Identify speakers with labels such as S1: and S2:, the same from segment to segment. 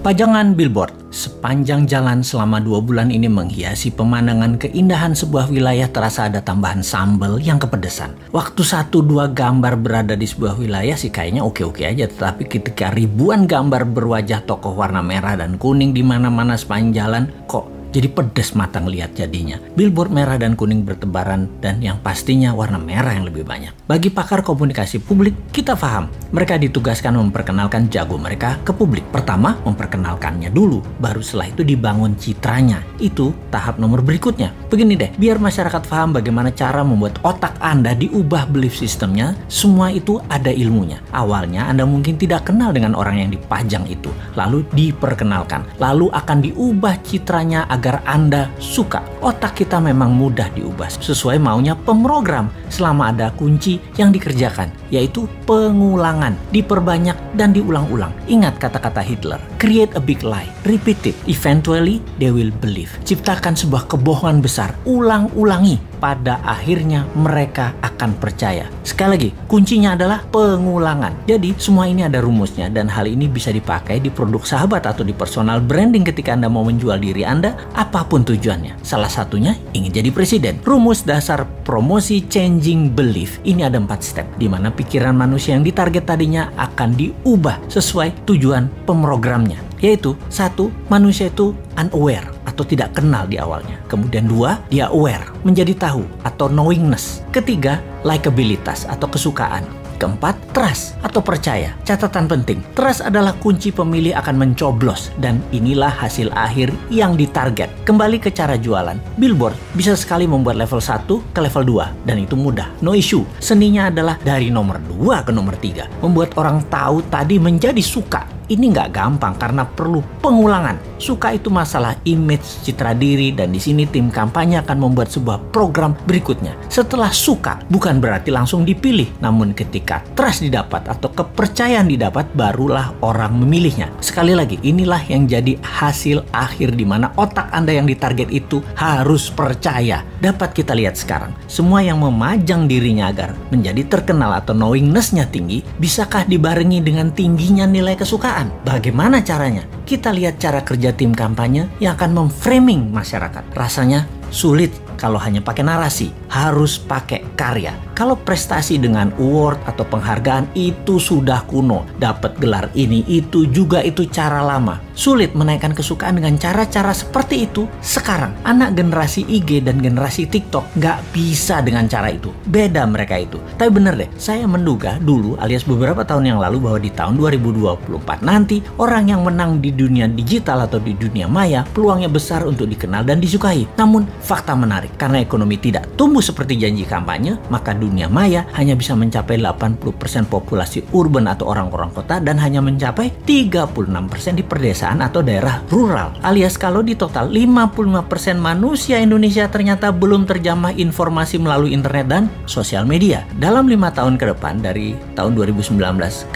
S1: Pajangan billboard sepanjang jalan selama 2 bulan ini menghiasi pemandangan keindahan sebuah wilayah. Terasa ada tambahan sambal yang kepedesan. Waktu 1-2 gambar berada di sebuah wilayah sih kayaknya oke-oke aja. Tetapi ketika ribuan gambar berwajah tokoh warna merah dan kuning di mana-mana sepanjang jalan, kok jadi pedes mata ngeliat jadinya. Billboard merah dan kuning bertebaran dan yang pastinya warna merah yang lebih banyak. Bagi pakar komunikasi publik, kita paham. Mereka ditugaskan memperkenalkan jago mereka ke publik. Pertama, memperkenalkannya dulu. Baru setelah itu dibangun citranya. Itu tahap nomor berikutnya. Begini deh, biar masyarakat paham bagaimana cara membuat otak Anda diubah belief sistemnya, semua itu ada ilmunya. Awalnya Anda mungkin tidak kenal dengan orang yang dipajang itu. Lalu diperkenalkan. Lalu akan diubah citranya agar Anda suka. Otak kita memang mudah diubah sesuai maunya pemrogram selama ada kunci yang dikerjakan, yaitu pengulangan. Diperbanyak dan diulang-ulang. Ingat kata-kata Hitler, create a big lie, repeat it, eventually they will believe. Ciptakan sebuah kebohongan besar, ulang-ulangi. Pada akhirnya mereka akan percaya. Sekali lagi, kuncinya adalah pengulangan. Jadi semua ini ada rumusnya dan hal ini bisa dipakai di produk sahabat atau di personal branding ketika Anda mau menjual diri Anda, apapun tujuannya. Salah satunya ingin jadi presiden. Rumus dasar promosi changing belief ini ada 4 step, di mana pikiran manusia yang ditarget tadinya akan diubah sesuai tujuan pemrogramnya. Yaitu 1, manusia itu unaware atau tidak kenal di awalnya. Kemudian 2, dia aware, menjadi tahu atau knowingness. Ketiga, likabilitas atau kesukaan. Keempat, trust atau percaya. Catatan penting, trust adalah kunci pemilih akan mencoblos dan inilah hasil akhir yang ditarget. Kembali ke cara jualan. Billboard bisa sekali membuat level 1 ke level 2 dan itu mudah, no issue. Seninya adalah dari nomor 2 ke nomor 3. Membuat orang tahu tadi menjadi suka. Ini nggak gampang karena perlu pengulangan. Suka itu masalah image, citra diri, dan di sini tim kampanye akan membuat sebuah program berikutnya. Setelah suka, bukan berarti langsung dipilih. Namun ketika trust didapat atau kepercayaan didapat, barulah orang memilihnya. Sekali lagi, inilah yang jadi hasil akhir di mana otak Anda yang ditarget itu harus percaya. Dapat kita lihat sekarang, semua yang memajang dirinya agar menjadi terkenal atau knowingness-nya tinggi, bisakah dibarengi dengan tingginya nilai kesukaan? Bagaimana caranya? Kita lihat cara kerja tim kampanye yang akan memframing masyarakat. Rasanya sulit kalau hanya pakai narasi, harus pakai karya. Kalau prestasi dengan award atau penghargaan itu sudah kuno, dapat gelar ini itu juga itu cara lama. Sulit menaikkan kesukaan dengan cara-cara seperti itu sekarang. Anak generasi IG dan generasi TikTok nggak bisa dengan cara itu. Beda mereka itu. Tapi bener deh, saya menduga dulu alias beberapa tahun yang lalu bahwa di tahun 2024 nanti orang yang menang di dunia digital atau di dunia maya peluangnya besar untuk dikenal dan disukai. Namun fakta menarik, karena ekonomi tidak tumbuh seperti janji kampanye, maka dunia maya hanya bisa mencapai 80% populasi urban atau orang-orang kota dan hanya mencapai 36% di pedesaan atau daerah rural. Alias kalau di total 55% manusia Indonesia ternyata belum terjamah informasi melalui internet dan sosial media. Dalam 5 tahun ke depan dari tahun 2019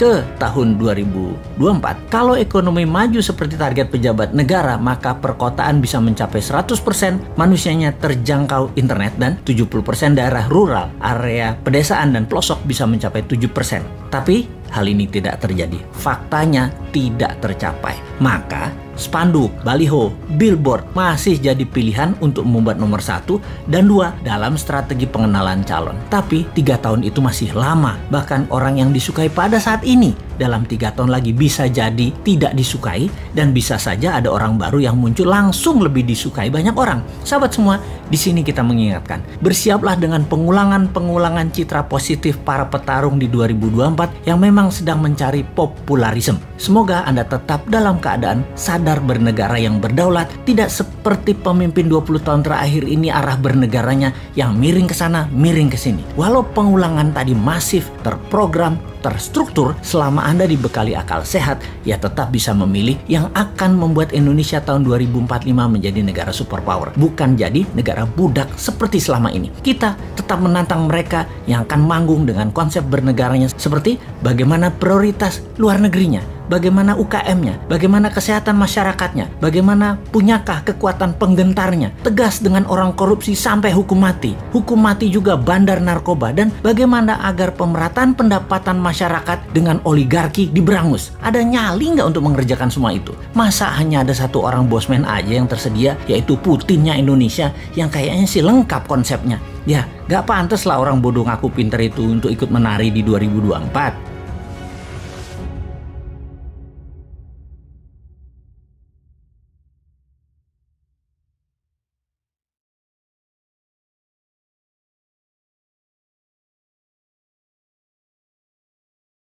S1: ke tahun 2024, kalau ekonomi maju seperti target pejabat negara, maka perkotaan bisa mencapai 100% manusianya terjangkau internet dan 70% daerah rural, area pedesaan dan pelosok bisa mencapai 7%. Tapi hal ini tidak terjadi. Faktanya tidak tercapai. Maka spanduk, baliho, billboard masih jadi pilihan untuk membuat nomor 1 dan 2 dalam strategi pengenalan calon. Tapi 3 tahun itu masih lama. Bahkan orang yang disukai pada saat ini dalam 3 tahun lagi bisa jadi tidak disukai dan bisa saja ada orang baru yang muncul langsung lebih disukai banyak orang. Sahabat semua, di sini kita mengingatkan, bersiaplah dengan pengulangan citra positif para petarung di 2024 yang memang sedang mencari popularisme. Semoga Anda tetap dalam keadaan sadar bernegara yang berdaulat, tidak seperti pemimpin 20 tahun terakhir ini arah bernegaranya yang miring ke sana, miring ke sini. Walau pengulangan tadi masif, terprogram, terstruktur, selama Anda dibekali akal sehat, ya tetap bisa memilih yang akan membuat Indonesia tahun 2045 menjadi negara superpower, bukan jadi negara budak seperti selama ini. Kita tetap menantang mereka yang akan manggung dengan konsep bernegaranya seperti bagaimana prioritas luar negerinya, Bagaimana UKM-nya? Bagaimana kesehatan masyarakatnya? Bagaimana punyakah kekuatan penggentarnya? Tegas dengan orang korupsi sampai hukum mati. Hukum mati juga bandar narkoba. Dan bagaimana agar pemerataan pendapatan masyarakat dengan oligarki diberangus? Ada nyali nggak untuk mengerjakan semua itu? Masa hanya ada satu orang bosman aja yang tersedia, yaitu Putinnya Indonesia, yang kayaknya sih lengkap konsepnya. Ya, gak pantas lah orang bodoh ngaku pinter itu untuk ikut menari di 2024.